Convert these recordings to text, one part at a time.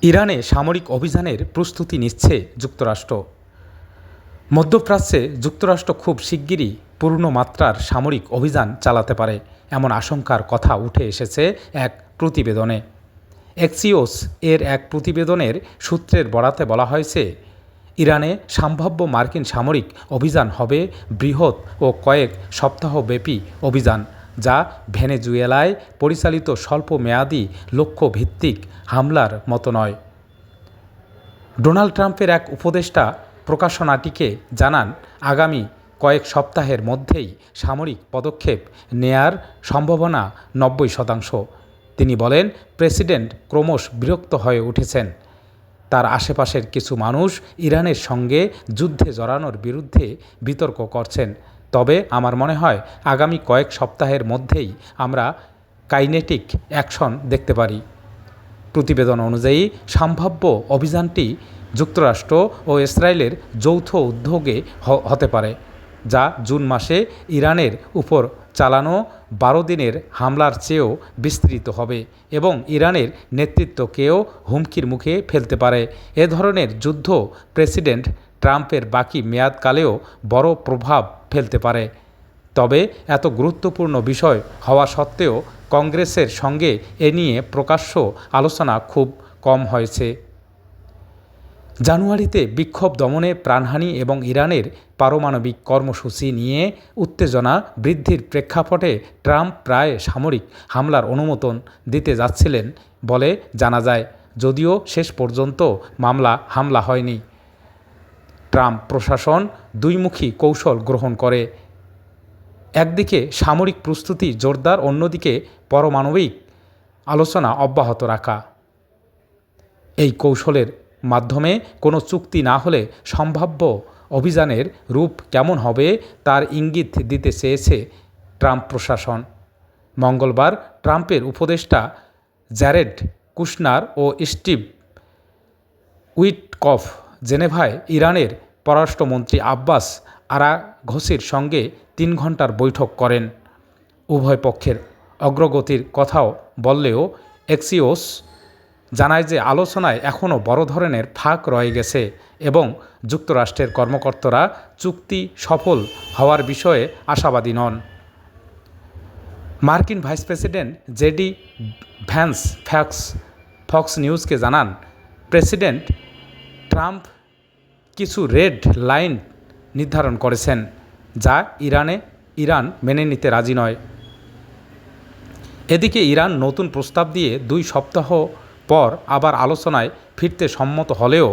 ইরানে সামরিক অভিযানের প্রস্তুতি নিচ্ছে যুক্তরাষ্ট্র। মধ্যপ্রাচ্যে যুক্তরাষ্ট্র খুব শিগগিরই পূর্ণমাত্রার সামরিক অভিযান চালাতে পারে এমন আশঙ্কার কথা উঠে এসেছে এক প্রতিবেদনে। এক্সিওস এর এক প্রতিবেদনের সূত্রের বরাতে বলা হয়েছে, ইরানে সম্ভাব্য মার্কিন সামরিক অভিযান হবে বৃহৎ ও কয়েক সপ্তাহব্যাপী অভিযান, যা ভেনেজুয়েলায় পরিচালিত স্বল্পমেয়াদী লক্ষ্যভিত্তিক হামলার মতো নয়। ডোনাল্ড ট্রাম্পের এক উপদেষ্টা প্রকাশনাটিকে জানান, আগামী কয়েক সপ্তাহের মধ্যেই সামরিক পদক্ষেপ নেয়ার সম্ভাবনা 90%। তিনি বলেন, প্রেসিডেন্ট ক্রমশ বিরক্ত হয়ে উঠেছেন। তার আশেপাশের কিছু মানুষ ইরানের সঙ্গে যুদ্ধে জড়ানোর বিরুদ্ধে বিতর্ক করছেন, তবে আমার মনে হয় আগামী কয়েক সপ্তাহের মধ্যেই আমরা কাইনেটিক অ্যাকশন দেখতে পারি। প্রতিবেদন অনুযায়ী সম্ভাব্য অভিযানটি যুক্তরাষ্ট্র ও ইসরায়েলের যৌথ উদ্যোগে হতে পারে, যা জুন মাসে ইরানের উপর চালানো 12 দিনের হামলার চেয়েও বিস্তৃত হবে এবং ইরানের নেতৃত্বকেও হুমকির মুখে ফেলতে পারে। এ ধরনের যুদ্ধ প্রেসিডেন্ট ট্রাম্পের বাকি মেয়াদকালেও বড় প্রভাব ফেলতে পারে। তবে এত গুরুত্বপূর্ণ বিষয় হওয়া সত্ত্বেও কংগ্রেসের সঙ্গে এ নিয়ে প্রকাশ্য আলোচনা খুব কম হয়েছে। জানুয়ারিতে বিক্ষোভ দমনে প্রাণহানি এবং ইরানের পারমাণবিক কর্মসূচি নিয়ে উত্তেজনা বৃদ্ধির প্রেক্ষাপটে ট্রাম্প প্রায় সামরিক হামলার অনুমোদন দিতে যাচ্ছিলেন বলে জানা যায়, যদিও শেষ পর্যন্ত হামলা হয়নি। ট্রাম্প প্রশাসন দুইমুখী কৌশল গ্রহণ করে, একদিকে সামরিক প্রস্তুতি জোরদার, অন্যদিকে পারমাণবিক আলোচনা অব্যাহত রাখা। এই কৌশলের মাধ্যমে কোনো চুক্তি না হলে সম্ভাব্য অভিযানের রূপ কেমন হবে তার ইঙ্গিত দিতে চেয়েছে ট্রাম্প প্রশাসন। মঙ্গলবার ট্রাম্পের উপদেষ্টা জ্যারেড কুশনার ও স্টিভ উইটকফ জেনেভায় ইরানের পররাষ্ট্রমন্ত্রী আব্বাস আরাঘসির সঙ্গে 3 ঘণ্টার বৈঠক করেন। উভয় পক্ষের অগ্রগতির কথাও বললেও এক্সিওস জানায় যে আলোচনায় এখনও বড় ধরনের ফাঁক রয়ে গেছে এবং যুক্তরাষ্ট্রের কর্মকর্তারা চুক্তি সফল হওয়ার বিষয়ে আশাবাদী নন। মার্কিন vice president JD Vance Fox নিউজকে জানান, প্রেসিডেন্ট ট্রাম্প কিছু রেড লাইন নির্ধারণ করেছেন, যা ইরান মেনে নিতে রাজি নয়। এদিকে ইরান নতুন প্রস্তাব দিয়ে 2 সপ্তাহ পর আবার আলোচনায় ফিরতে সম্মত হলেও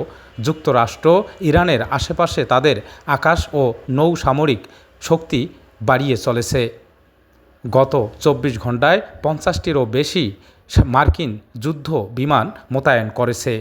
যুক্তরাষ্ট্র ইরানের আশেপাশে তাদের আকাশ ও নৌ সামরিক শক্তি বাড়িয়ে চলেছে। গত 24 ঘণ্টায় 50টিরও বেশি মার্কিন যুদ্ধ বিমান মোতায়েন করেছে।